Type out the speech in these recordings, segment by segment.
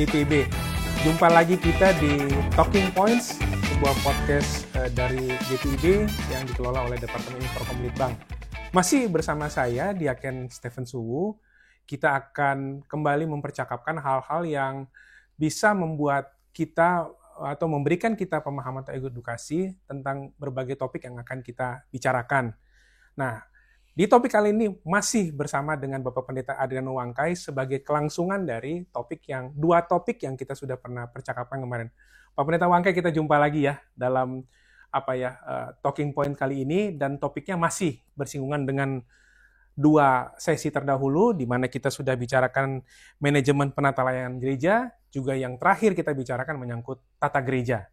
GPIB. Jumpa lagi kita di Talking Points, sebuah podcast dari GPIB yang dikelola oleh Departemen Infocom Litbang. Masih bersama saya, Diaken Stephen Suwu. Kita akan kembali mempercakapkan hal-hal yang bisa membuat kita atau memberikan kita pemahaman atau edukasi tentang berbagai topik yang akan kita bicarakan. Nah, di topik kali ini masih bersama dengan Bapak Pendeta Adriano Wangkai sebagai kelangsungan dari dua topik yang kita sudah pernah percakapkan kemarin. Pak Pendeta Wangkai, kita jumpa lagi ya dalam talking point kali ini, dan topiknya masih bersinggungan dengan dua sesi terdahulu di mana kita sudah bicarakan manajemen penata layanan gereja, juga yang terakhir kita bicarakan menyangkut tata gereja.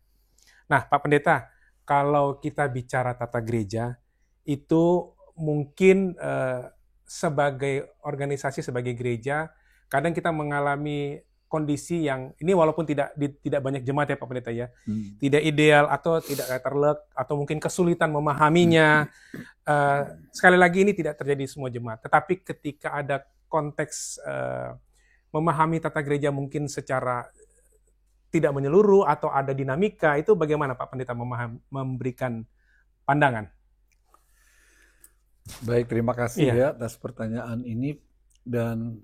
Nah, Pak Pendeta, kalau kita bicara tata gereja itu mungkin sebagai organisasi, sebagai gereja, kadang kita mengalami kondisi yang ini walaupun tidak banyak jemaat ya Pak Pendeta ya, tidak ideal atau tidak letterlek atau mungkin kesulitan memahaminya. Sekali lagi ini tidak terjadi semua jemaat, tetapi ketika ada konteks memahami tata gereja mungkin secara tidak menyeluruh atau ada dinamika, itu bagaimana Pak Pendeta memberikan pandangan? Baik, terima kasih ya atas pertanyaan ini. Dan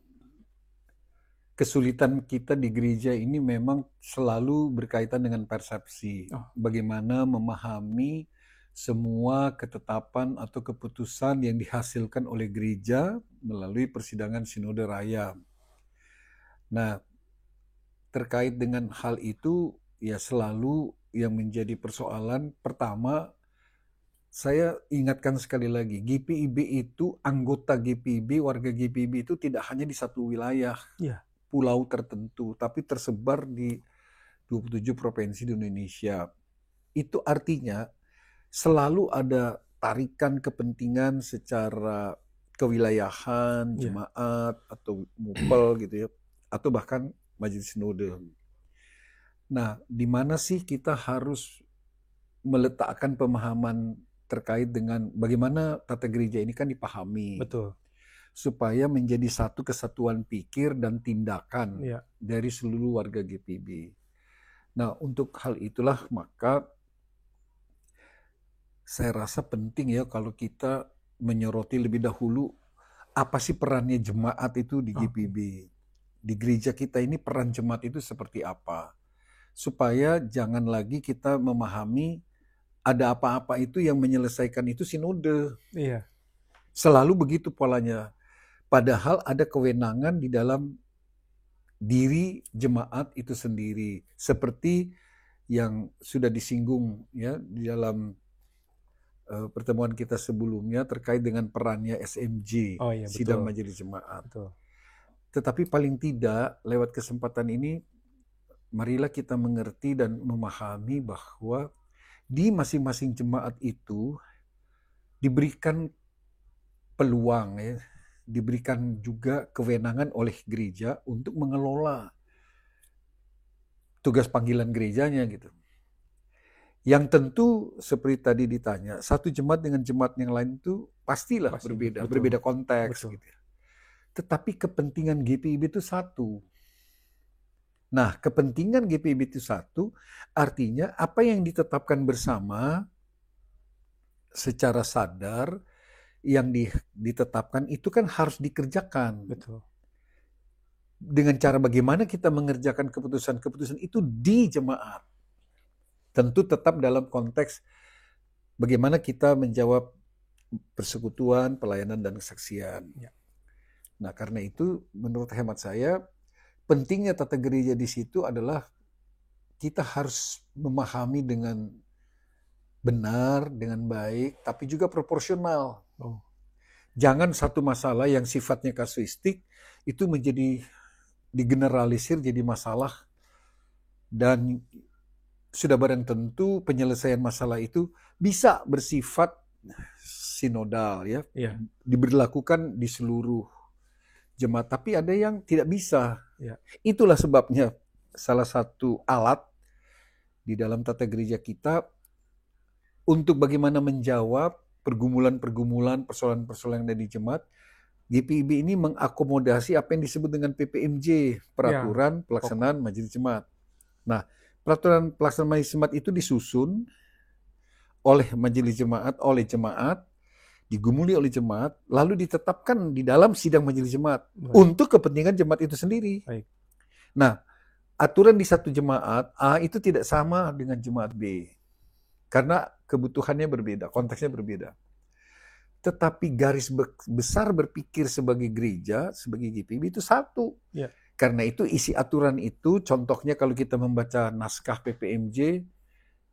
kesulitan kita di gereja ini memang selalu berkaitan dengan persepsi. Bagaimana memahami semua ketetapan atau keputusan yang dihasilkan oleh gereja melalui persidangan Sinode Raya. Nah, terkait dengan hal itu ya selalu yang menjadi persoalan pertama, saya ingatkan sekali lagi, GPIB itu, anggota GPIB, warga GPIB itu tidak hanya di satu wilayah, pulau tertentu, tapi tersebar di 27 provinsi di Indonesia. Itu artinya selalu ada tarikan kepentingan secara kewilayahan, jemaat, atau mupel gitu ya, atau bahkan majelis sinode. Nah, di mana sih kita harus meletakkan pemahaman terkait dengan bagaimana tata gereja ini kan dipahami. Betul. Supaya menjadi satu kesatuan pikir dan tindakan dari seluruh warga GPIB. Nah, untuk hal itulah maka saya rasa penting ya kalau kita menyoroti lebih dahulu apa sih perannya jemaat itu di GPIB. Di gereja kita ini peran jemaat itu seperti apa. Supaya jangan lagi kita memahami ada apa-apa itu yang menyelesaikan itu sinode. Iya. Selalu begitu polanya. Padahal ada kewenangan di dalam diri jemaat itu sendiri. Seperti yang sudah disinggung ya di dalam pertemuan kita sebelumnya terkait dengan perannya SMJ, Sidang Majelis Jemaat. Betul. Tetapi paling tidak lewat kesempatan ini marilah kita mengerti dan memahami bahwa di masing-masing jemaat itu diberikan peluang ya, diberikan juga kewenangan oleh gereja untuk mengelola tugas panggilan gerejanya gitu. Yang tentu seperti tadi ditanya, satu jemaat dengan jemaat yang lain itu pastilah berbeda konteks gitu. Tetapi kepentingan GPIB itu satu. Nah, kepentingan GPIB itu satu, artinya apa yang ditetapkan bersama secara sadar yang ditetapkan itu kan harus dikerjakan. Betul. Dengan cara bagaimana kita mengerjakan keputusan-keputusan itu di jemaat. Tentu tetap dalam konteks bagaimana kita menjawab persekutuan, pelayanan, dan kesaksian. Nah, karena itu menurut hemat saya, pentingnya tata gereja di situ adalah kita harus memahami dengan benar, dengan baik, tapi juga proporsional. Jangan satu masalah yang sifatnya kasuistik itu menjadi digeneralisir jadi masalah, dan sudah barang tentu penyelesaian masalah itu bisa bersifat sinodal ya, diberlakukan di seluruh jemaat, tapi ada yang tidak bisa. Itulah sebabnya salah satu alat di dalam tata gereja kita untuk bagaimana menjawab pergumulan-pergumulan, persoalan-persoalan dari jemaat GPIB ini mengakomodasi apa yang disebut dengan PPMJ, Peraturan Pelaksanaan Majelis Jemaat. Nah, Peraturan Pelaksanaan Majelis Jemaat itu disusun oleh Majelis Jemaat, oleh jemaat, digumuli oleh jemaat, lalu ditetapkan di dalam sidang Majelis Jemaat untuk kepentingan jemaat itu sendiri. Baik. Nah, aturan di satu jemaat A itu tidak sama dengan jemaat B. Karena kebutuhannya berbeda, konteksnya berbeda. Tetapi garis besar berpikir sebagai gereja, sebagai GPIB itu satu. Ya. Karena itu isi aturan itu, contohnya kalau kita membaca naskah PPMJ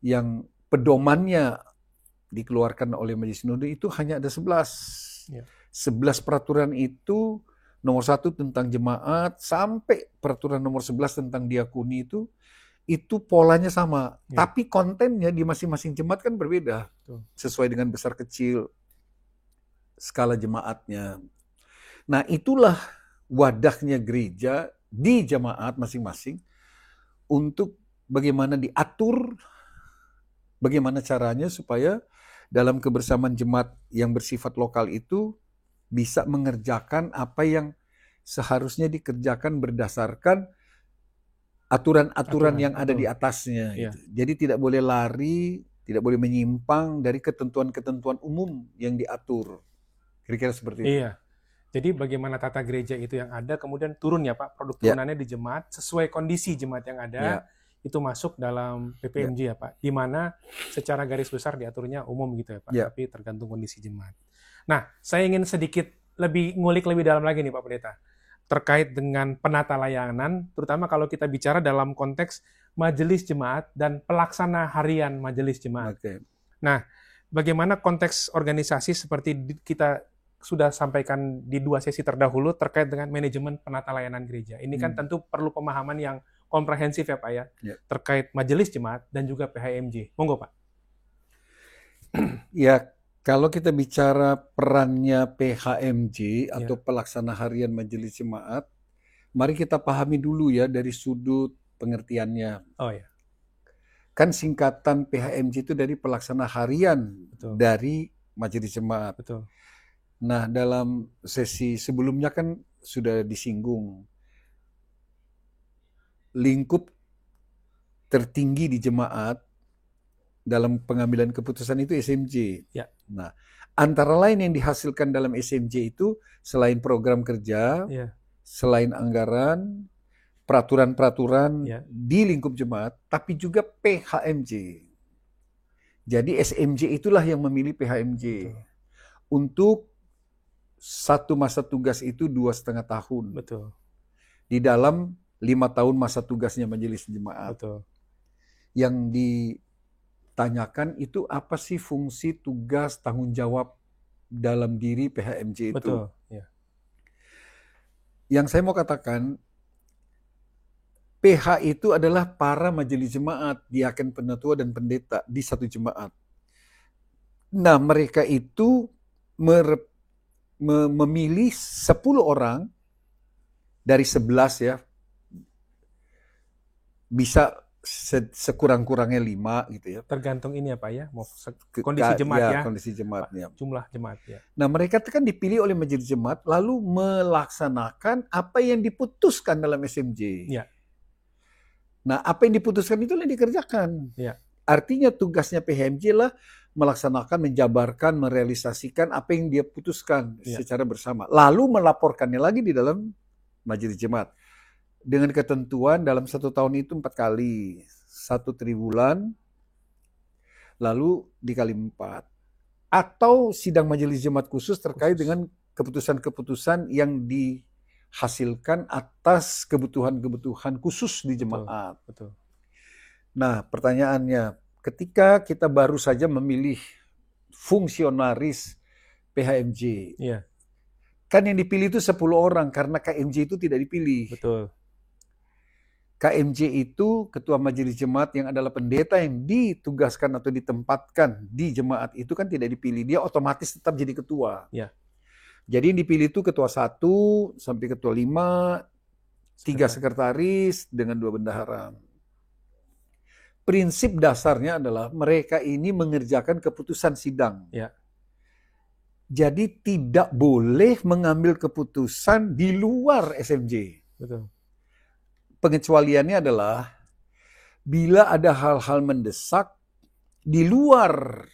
yang pedomannya dikeluarkan oleh Majelis Sinode itu hanya ada 11. Ya. 11 peraturan itu, nomor 1 tentang jemaat, sampai peraturan nomor 11 tentang diakoni itu polanya sama. Ya. Tapi kontennya di masing-masing jemaat kan berbeda. Sesuai dengan besar kecil skala jemaatnya. Nah, itulah wadahnya gereja di jemaat masing-masing untuk bagaimana diatur, bagaimana caranya supaya dalam kebersamaan jemaat yang bersifat lokal itu bisa mengerjakan apa yang seharusnya dikerjakan berdasarkan aturan-aturan yang ada di atasnya. Ya. Gitu. Jadi tidak boleh lari, tidak boleh menyimpang dari ketentuan-ketentuan umum yang diatur. Kira-kira seperti itu. Iya. Jadi bagaimana tata gereja itu yang ada, kemudian turun ya Pak, produk turunannya di jemaat, sesuai kondisi jemaat yang ada, itu masuk dalam PPMJ ya Pak, di mana secara garis besar diaturnya umum gitu ya Pak, tapi tergantung kondisi jemaat. Nah, saya ingin sedikit ngulik lebih dalam lagi nih Pak Pendeta, terkait dengan penata layanan, terutama kalau kita bicara dalam konteks majelis jemaat dan pelaksana harian majelis jemaat. Nah, bagaimana konteks organisasi seperti kita sudah sampaikan di 2 sesi terdahulu terkait dengan manajemen penata layanan gereja. Ini kan tentu perlu pemahaman yang komprehensif ya Pak ya, terkait majelis jemaat dan juga PHMJ. Monggo Pak. Ya, kalau kita bicara perannya PHMJ atau pelaksana harian majelis jemaat, mari kita pahami dulu ya dari sudut pengertiannya. Oh ya. Kan singkatan PHMJ itu dari pelaksana harian dari majelis jemaat. Betul. Nah, dalam sesi sebelumnya kan sudah disinggung lingkup tertinggi di jemaat dalam pengambilan keputusan itu SMJ. Ya. Nah, antara lain yang dihasilkan dalam SMJ itu selain program kerja, selain anggaran, peraturan-peraturan di lingkup jemaat, tapi juga PHMJ. Jadi SMJ itulah yang memilih PHMJ untuk satu masa tugas itu 2,5 tahun. Betul. Di dalam 5 tahun masa tugasnya majelis jemaat. Betul. Yang ditanyakan itu apa sih fungsi, tugas, tanggung jawab dalam diri PHMJ itu. Betul. Ya. Yang saya mau katakan, PH itu adalah para majelis jemaat, diaken, penatua, dan pendeta di satu jemaat. Nah, mereka itu memilih 10 orang dari 11 ya, bisa sekurang-kurangnya 5 gitu ya. Tergantung ini ya Pak ya, kondisi jemaat ya. Kondisi jemaatnya. Jumlah jemaat ya. Nah, mereka kan dipilih oleh majelis jemaat lalu melaksanakan apa yang diputuskan dalam SMJ. Ya. Nah, apa yang diputuskan itu yang dikerjakan. Ya. Artinya tugasnya PHMJ lah melaksanakan, menjabarkan, merealisasikan apa yang dia putuskan secara bersama. Lalu melaporkannya lagi di dalam majelis jemaat. Dengan ketentuan dalam 1 tahun itu 4 kali. 1 triwulan, lalu dikali 4. Atau sidang majelis jemaat khusus terkait dengan keputusan-keputusan yang dihasilkan atas kebutuhan-kebutuhan khusus di jemaat. Betul. Nah, pertanyaannya, ketika kita baru saja memilih fungsionaris PHMJ, kan yang dipilih itu 10 orang karena KMJ itu tidak dipilih. Betul. KMJ itu ketua majelis jemaat yang adalah pendeta yang ditugaskan atau ditempatkan di jemaat itu kan tidak dipilih, dia otomatis tetap jadi ketua. Ya. Jadi yang dipilih itu ketua 1 sampai ketua 5, 3 sekretaris dengan 2 bendahara. Prinsip dasarnya adalah mereka ini mengerjakan keputusan sidang. Ya. Jadi tidak boleh mengambil keputusan di luar SMJ. Betul. Pengecualiannya adalah bila ada hal-hal mendesak di luar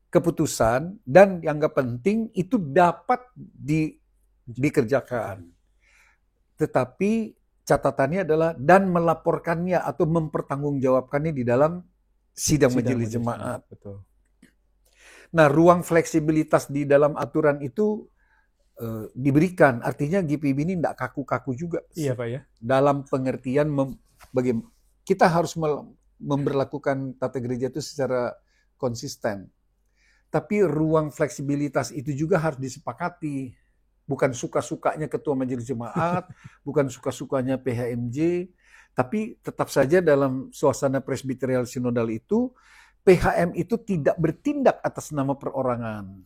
keputusan dan yang gak penting itu dapat dikerjakan. Tetapi catatannya adalah dan melaporkannya atau mempertanggungjawabkannya di dalam sidang majelis jemaat. Betul. Nah, ruang fleksibilitas di dalam aturan itu diberikan. Artinya GPIB ini tidak kaku-kaku juga. Iya, Pak ya. Dalam pengertian kita harus memberlakukan tata gereja itu secara konsisten. Tapi ruang fleksibilitas itu juga harus disepakati. Bukan suka-sukanya ketua majelis jemaat, bukan suka-sukanya PHMJ, tapi tetap saja dalam suasana presbiterial sinodal itu PHM itu tidak bertindak atas nama perorangan,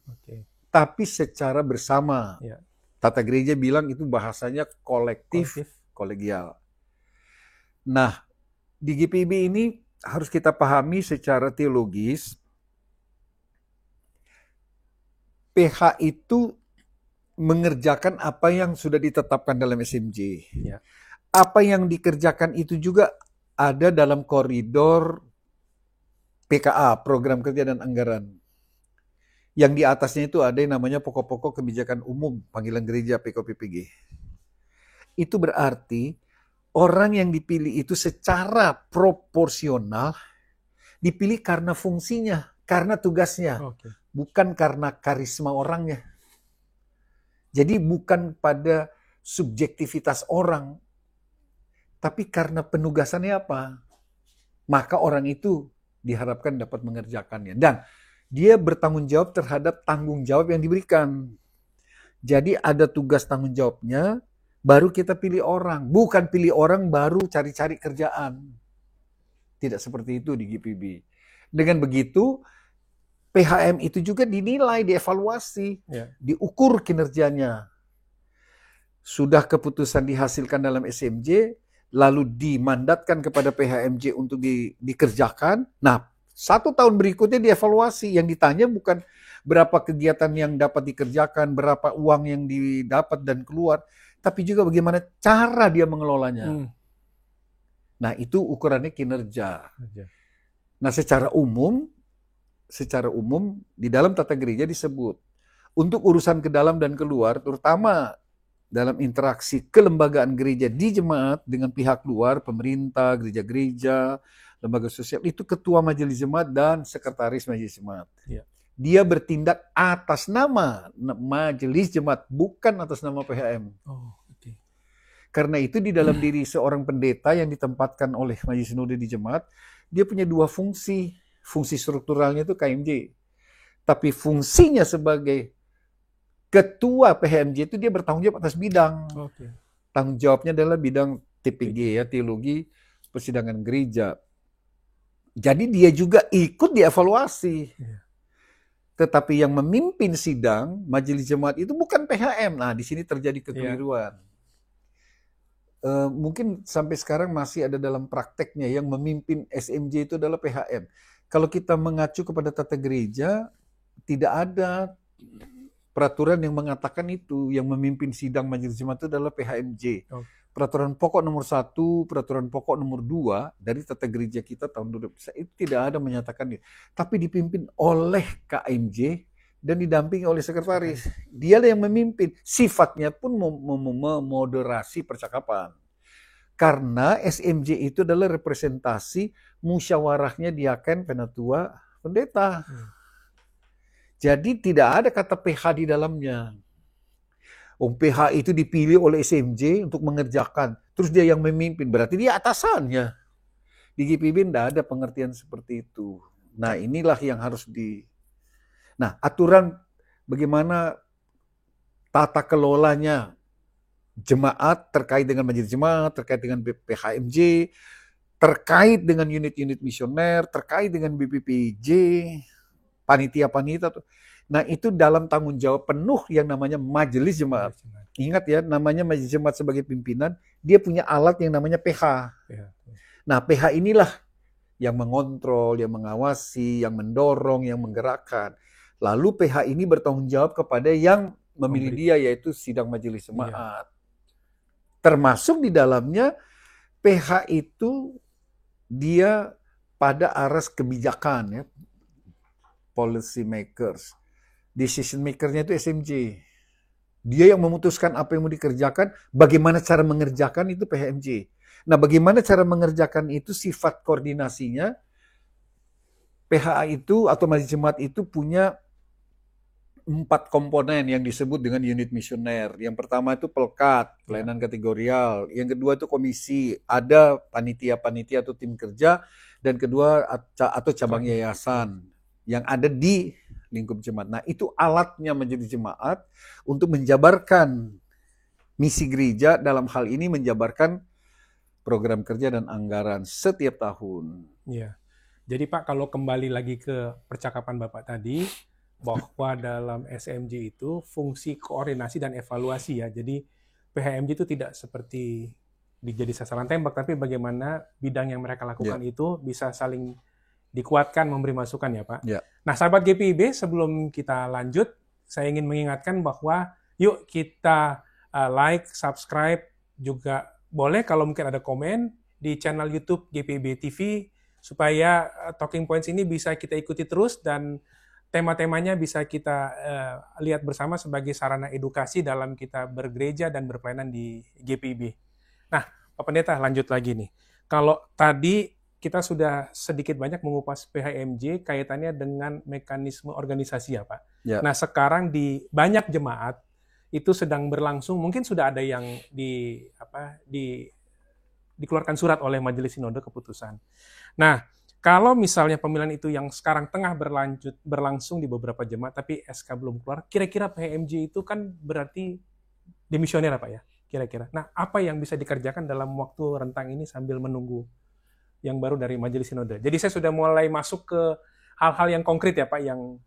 tapi secara bersama. Ya. Tata gereja bilang itu bahasanya kolektif, kolegial. Nah, di GPIB ini harus kita pahami secara teologis, PH itu mengerjakan apa yang sudah ditetapkan dalam SMJ. Ya. Apa yang dikerjakan itu juga ada dalam koridor PKA, program kerja dan anggaran. Yang di atasnya itu ada yang namanya pokok-pokok kebijakan umum, panggilan gereja PKPPG. Itu berarti orang yang dipilih itu secara proporsional dipilih karena fungsinya, karena tugasnya, bukan karena karisma orangnya. Jadi bukan pada subjektivitas orang, tapi karena penugasannya apa, maka orang itu diharapkan dapat mengerjakannya. Dan dia bertanggung jawab terhadap tanggung jawab yang diberikan. Jadi ada tugas tanggung jawabnya, baru kita pilih orang. Bukan pilih orang baru cari-cari kerjaan. Tidak seperti itu di GPIB. Dengan begitu, PHM itu juga dinilai, dievaluasi, diukur kinerjanya. Sudah keputusan dihasilkan dalam SMJ, lalu dimandatkan kepada PHMJ untuk dikerjakan. Nah, 1 tahun berikutnya dievaluasi. Yang ditanya bukan berapa kegiatan yang dapat dikerjakan, berapa uang yang didapat dan keluar, tapi juga bagaimana cara dia mengelolanya. Nah, itu ukurannya kinerja. Nah, secara umum di dalam tata gereja disebut untuk urusan ke dalam dan keluar, terutama dalam interaksi kelembagaan gereja di jemaat dengan pihak luar, pemerintah, gereja-gereja, lembaga sosial, itu ketua majelis jemaat dan sekretaris majelis jemaat. Ya. Dia bertindak atas nama majelis jemaat, bukan atas nama PHM. Karena itu di dalam diri seorang pendeta yang ditempatkan oleh majelis sinode di jemaat, dia punya 2 fungsi. Fungsi strukturalnya itu KMJ. Tapi fungsinya sebagai ketua PHMJ itu dia bertanggung jawab atas bidang. Tanggung jawabnya adalah bidang TPG, ya, teologi persidangan gereja. Jadi dia juga ikut dievaluasi. Tetapi yang memimpin sidang majelis jemaat itu bukan PHM. Nah, di sini terjadi kekeliruan. Mungkin sampai sekarang masih ada dalam prakteknya yang memimpin SMJ itu adalah PHM. Kalau kita mengacu kepada tata gereja, tidak ada peraturan yang mengatakan itu. Yang memimpin sidang majelis jemaat itu adalah PHMJ. Peraturan pokok nomor 1, peraturan pokok nomor 2 dari tata gereja kita tahun 2000 itu tidak ada menyatakan itu. Tapi dipimpin oleh KMJ dan didampingi oleh sekretaris. Dialah yang memimpin. Sifatnya pun memoderasi percakapan. Karena SMJ itu adalah representasi musyawarahnya diaken, penatua, pendeta. Jadi tidak ada kata PH di dalamnya. PH itu dipilih oleh SMJ untuk mengerjakan. Terus dia yang memimpin. Berarti dia atasannya. Di GPIB tidak ada pengertian seperti itu. Nah, inilah yang harus Nah, aturan bagaimana tata kelolanya jemaat terkait dengan majelis jemaat, terkait dengan PHMJ, terkait dengan unit-unit misioner, terkait dengan BPPJ, panitia-panitia. Nah, itu dalam tanggung jawab penuh yang namanya majelis jemaat. Ingat ya, namanya majelis jemaat sebagai pimpinan, dia punya alat yang namanya PH. Nah, PH inilah yang mengontrol, yang mengawasi, yang mendorong, yang menggerakkan. Lalu PH ini bertanggung jawab kepada yang memilih dia, yaitu sidang majelis jemaat. Termasuk di dalamnya PH itu dia pada aras kebijakan, ya, policy makers. Decision makernya itu SMJ. Dia yang memutuskan apa yang mau dikerjakan, bagaimana cara mengerjakan itu PHMJ. Nah, bagaimana cara mengerjakan itu, sifat koordinasinya, PHA itu atau majelis jemaat itu punya 4 komponen yang disebut dengan unit misioner. Yang pertama itu pelkat, pelayanan kategorial. Yang kedua itu komisi, ada panitia-panitia atau tim kerja. Dan kedua atau cabang yayasan yang ada di lingkup jemaat. Nah, itu alatnya majelis jemaat untuk menjabarkan misi gereja, dalam hal ini menjabarkan program kerja dan anggaran setiap tahun. Iya. Jadi Pak, kalau kembali lagi ke percakapan Bapak tadi, bahwa dalam SMJ itu fungsi koordinasi dan evaluasi, ya. Jadi PHMJ itu tidak seperti dijadi sasaran tembak, tapi bagaimana bidang yang mereka lakukan itu bisa saling dikuatkan, memberi masukan, ya Pak. Nah, sahabat GPIB, sebelum kita lanjut, saya ingin mengingatkan bahwa yuk kita like, subscribe, juga boleh kalau mungkin ada komen di channel YouTube GPIB TV, supaya Talking Points ini bisa kita ikuti terus dan tema-temanya bisa kita lihat bersama sebagai sarana edukasi dalam kita bergereja dan berpelayanan di GPIB. Nah, Pak Pendeta, lanjut lagi nih. Kalau tadi kita sudah sedikit banyak mengupas PHMJ kaitannya dengan mekanisme organisasi, ya Pak. Nah, sekarang di banyak jemaat itu sedang berlangsung, mungkin sudah ada yang dikeluarkan surat oleh Majelis Sinode keputusan. Nah, kalau misalnya pemilihan itu yang sekarang tengah berlangsung di beberapa jemaat, tapi SK belum keluar, kira-kira PHMJ itu kan berarti demisioner, Pak, ya? Kira-kira. Nah, apa yang bisa dikerjakan dalam waktu rentang ini sambil menunggu yang baru dari Majelis Sinode? Jadi saya sudah mulai masuk ke hal-hal yang konkret, ya Pak, yang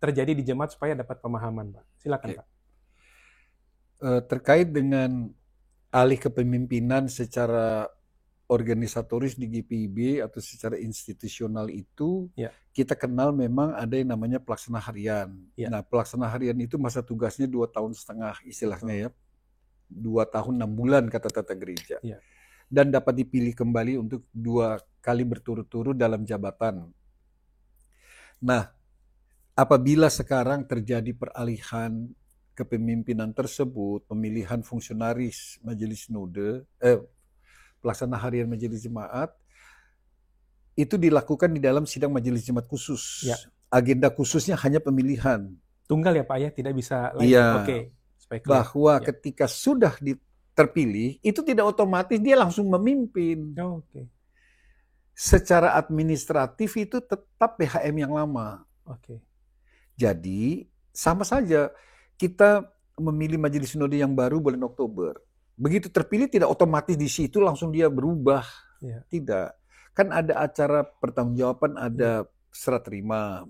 terjadi di jemaat supaya dapat pemahaman, Pak. Silakan, Pak. Terkait dengan alih kepemimpinan secara organisatoris di GPIB atau secara institusional itu, kita kenal memang ada yang namanya pelaksana harian. Nah, pelaksana harian itu masa tugasnya 2,5 tahun istilahnya, ya. 2 tahun 6 bulan kata tata gereja. Dan dapat dipilih kembali untuk 2 kali berturut-turut dalam jabatan. Nah, apabila sekarang terjadi peralihan kepemimpinan tersebut, pemilihan fungsionaris majelis sinode, pelaksana harian majelis jemaat, itu dilakukan di dalam sidang majelis jemaat khusus. Agenda khususnya hanya pemilihan. Tunggal, ya Pak, ya? Tidak bisa lain. Oke. Bahwa ketika sudah terpilih, itu tidak otomatis dia langsung memimpin. Secara administratif itu tetap PHM yang lama. Jadi, sama saja kita memilih majelis sinode yang baru bulan Oktober. Begitu terpilih tidak otomatis di situ langsung dia berubah. Tidak. Kan ada acara pertanggungjawaban, ada serah terima.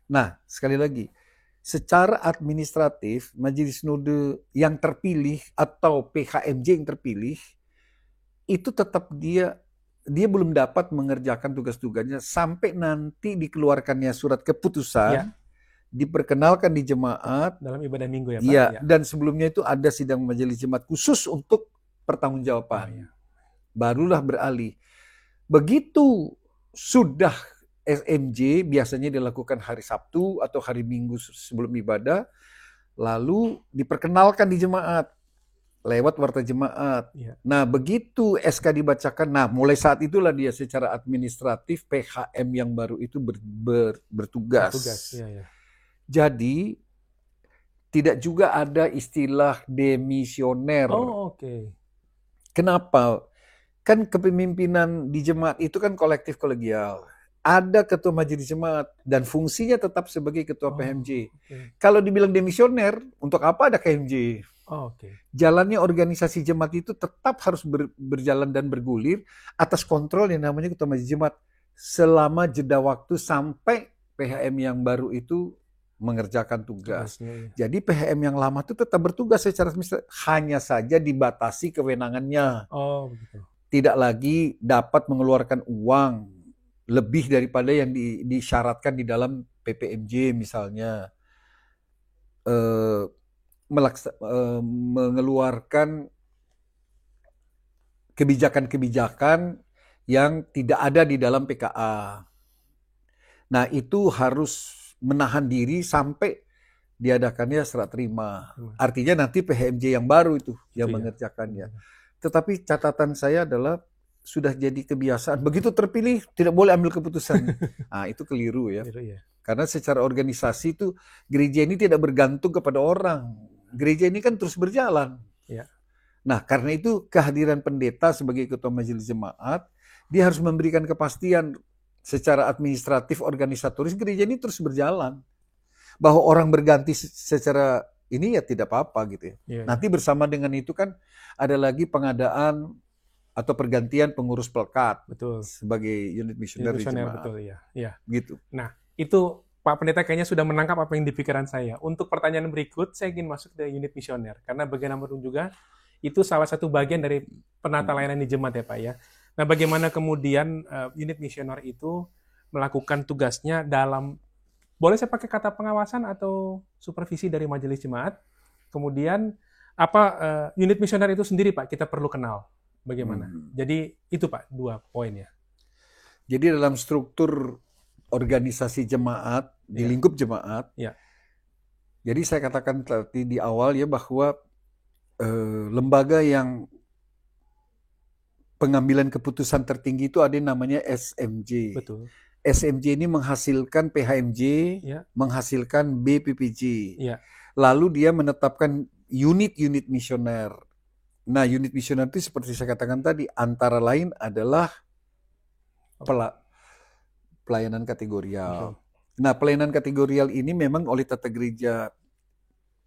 Nah, sekali lagi, secara administratif, majelis sinode yang terpilih atau PHMJ yang terpilih, itu tetap dia belum dapat mengerjakan tugas-tugasnya sampai nanti dikeluarkannya surat keputusan, diperkenalkan di jemaat. Dalam ibadah minggu, ya Pak? Dan sebelumnya itu ada sidang majelis jemaat khusus untuk pertanggungjawaban. Barulah beralih. Begitu sudah SMJ biasanya dilakukan hari Sabtu atau hari Minggu sebelum ibadah, lalu diperkenalkan di jemaat lewat warta jemaat. Nah, begitu SK dibacakan, nah mulai saat itulah dia secara administratif PHM yang baru itu bertugas. Jadi tidak juga ada istilah demisioner. Kenapa? Kan kepemimpinan di jemaat itu kan kolektif kolegial. Ada ketua majelis jemaat dan fungsinya tetap sebagai ketua PHMJ. Kalau dibilang demisioner, untuk apa ada KMJ? Jalannya organisasi jemaat itu tetap harus berjalan dan bergulir atas kontrol yang namanya ketua majelis jemaat selama jeda waktu sampai PHM yang baru itu mengerjakan tugas. Jadi PHM yang lama itu tetap bertugas secara administratif, hanya saja dibatasi kewenangannya. Tidak lagi dapat mengeluarkan uang lebih daripada yang disyaratkan di dalam PPMJ misalnya mengeluarkan kebijakan-kebijakan yang tidak ada di dalam PKA. Nah, itu harus menahan diri sampai diadakannya serah terima. Artinya nanti PHMJ yang baru itu yang mengerjakannya. Tetapi catatan saya adalah sudah jadi kebiasaan. Begitu terpilih tidak boleh ambil keputusan. Nah, itu keliru ya. Karena secara organisasi itu gereja ini tidak bergantung kepada orang. Gereja ini kan terus berjalan. Nah, karena itu kehadiran pendeta sebagai ketua majelis jemaat, dia harus memberikan kepastian secara administratif, organisatoris, gereja ini terus berjalan. Bahwa orang berganti secara ini ya tidak apa-apa gitu ya. Nanti bersama dengan itu kan ada lagi pengadaan atau pergantian pengurus pelkat. Betul. Sebagai unit misioner di jemaat. Betul, ya. Gitu. Nah, itu Pak Pendeta kayaknya sudah menangkap apa yang di pikiran saya. Untuk pertanyaan berikut, saya ingin masuk ke unit misioner. Karena bagaimanapun juga, itu salah satu bagian dari penata layanan di jemaat ya Pak ya. Nah, bagaimana kemudian unit misioner itu melakukan tugasnya dalam, boleh saya pakai kata pengawasan atau supervisi dari majelis jemaat? Kemudian, apa unit misioner itu sendiri Pak, kita perlu kenal. Bagaimana? Jadi, itu Pak, 2 poin ya. Jadi dalam struktur organisasi jemaat, di lingkup jemaat, jadi saya katakan tadi di awal ya bahwa lembaga yang pengambilan keputusan tertinggi itu ada yang namanya SMJ. Betul. SMJ ini menghasilkan PHMJ, menghasilkan BPPJ. Lalu dia menetapkan unit-unit misioner. Nah, unit misioner itu seperti saya katakan tadi, antara lain adalah pelayanan kategorial. Nah, pelayanan kategorial ini memang oleh Tata Gereja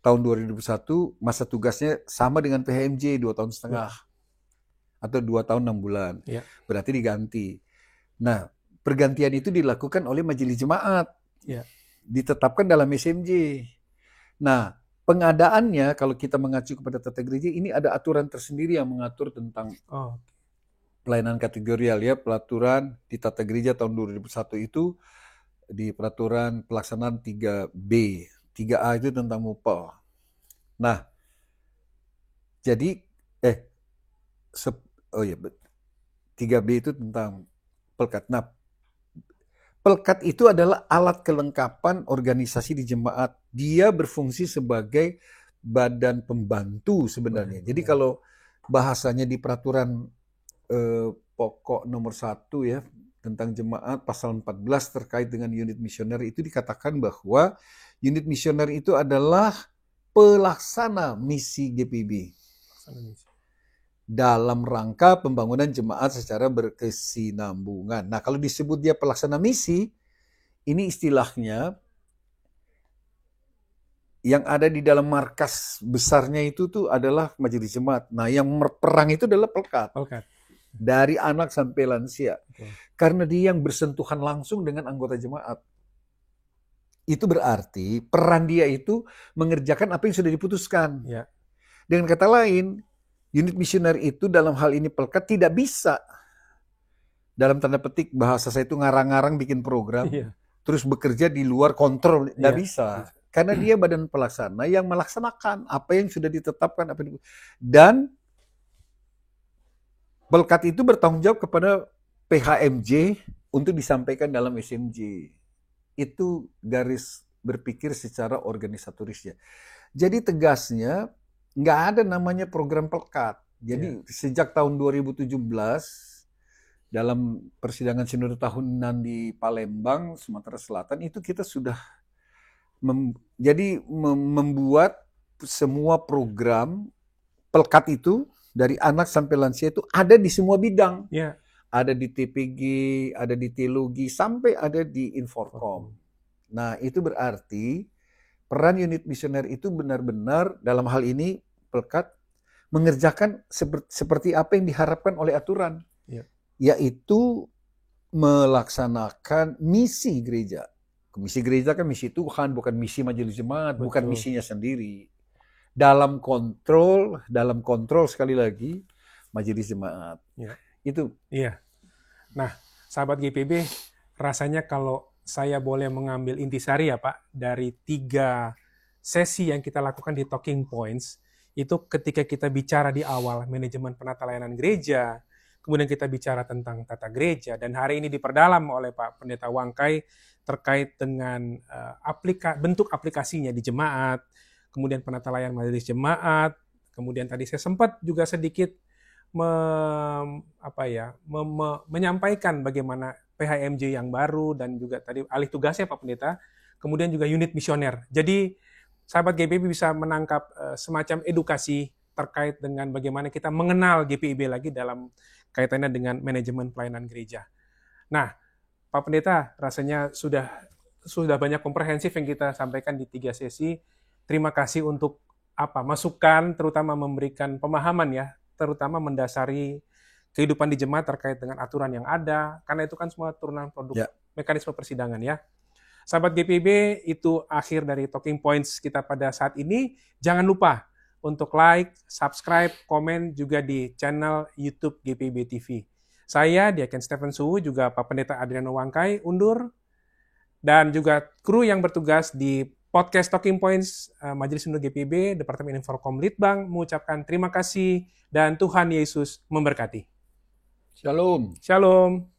tahun 2021 masa tugasnya sama dengan PHMJ 2,5 tahun atau 2 tahun 6 bulan. Berarti diganti. Nah, pergantian itu dilakukan oleh majelis jemaat. Ditetapkan dalam SMJ. Nah, pengadaannya kalau kita mengacu kepada tata gereja ini ada aturan tersendiri yang mengatur tentang pelayanan kategorial ya, peraturan di tata gereja tahun 2001 itu di peraturan pelaksanaan 3B. 3A itu tentang mupel. Nah, jadi 3B itu tentang pelkat. Nah, pelkat itu adalah alat kelengkapan organisasi di jemaat. Dia berfungsi sebagai badan pembantu sebenarnya. Jadi kalau bahasanya di peraturan pokok nomor 1 ya tentang jemaat pasal 14 terkait dengan unit misioner itu dikatakan bahwa unit misioner itu adalah pelaksana misi GPIB dalam rangka pembangunan jemaat secara berkesinambungan. Nah, kalau disebut dia pelaksana misi, ini istilahnya yang ada di dalam markas besarnya itu tuh adalah majelis jemaat. Nah, yang perang itu adalah pelkat. Dari anak sampai lansia. Karena dia yang bersentuhan langsung dengan anggota jemaat. Itu berarti peran dia itu mengerjakan apa yang sudah diputuskan. Dengan kata lain, unit misioner itu dalam hal ini pelkat tidak bisa, dalam tanda petik bahasa saya itu ngarang-ngarang bikin program, terus bekerja di luar kontrol, tidak bisa. Karena dia badan pelaksana yang melaksanakan apa yang sudah ditetapkan. Dan pelkat itu bertanggung jawab kepada PHMJ untuk disampaikan dalam SMJ. Itu garis berpikir secara organisatorisnya. Jadi tegasnya, nggak ada namanya program pelkat. Jadi sejak tahun 2017 dalam persidangan sinode tahunan di Palembang, Sumatera Selatan itu kita sudah membuat semua program pelkat itu dari anak sampai lansia itu ada di semua bidang. Ada di TPG, ada di teologi, sampai ada di Inforkom. Nah, itu berarti peran unit misioner itu benar-benar dalam hal ini pelkat mengerjakan seperti apa yang diharapkan oleh aturan, yaitu melaksanakan misi gereja. Misi gereja kan misi Tuhan, bukan misi majelis jemaat, bukan misinya sendiri. Dalam kontrol sekali lagi majelis jemaat. Itu. Nah, sahabat GPB, rasanya kalau saya boleh mengambil intisari ya Pak, dari 3 sesi yang kita lakukan di Talking Points, itu ketika kita bicara di awal manajemen penata layanan gereja, kemudian kita bicara tentang tata gereja, dan hari ini diperdalam oleh Pak Pendeta Wangkai terkait dengan bentuk aplikasinya di jemaat, kemudian penata layanan majelis jemaat, kemudian tadi saya sempat juga sedikit menyampaikan bagaimana PHMJ yang baru dan juga tadi alih tugasnya Pak Pendeta, kemudian juga unit misioner. Jadi sahabat GPIB bisa menangkap semacam edukasi terkait dengan bagaimana kita mengenal GPIB lagi dalam kaitannya dengan manajemen pelayanan gereja. Nah, Pak Pendeta, rasanya sudah banyak komprehensif yang kita sampaikan di 3 sesi. Terima kasih untuk masukan, terutama memberikan pemahaman ya, terutama mendasari kehidupan di jemaat terkait dengan aturan yang ada, karena itu kan semua turunan produk mekanisme persidangan ya. Sahabat GPIB, itu akhir dari Talking Points kita pada saat ini. Jangan lupa untuk like, subscribe, komen juga di channel YouTube GPIB TV. Saya, Diaken Stephen Suhu, juga Pak Pendeta Adriano Wangkai, undur. Dan juga kru yang bertugas di podcast Talking Points Majelis Sunda GPIB, Departemen Inforkom Litbang, mengucapkan terima kasih dan Tuhan Yesus memberkati. Shalom. Shalom.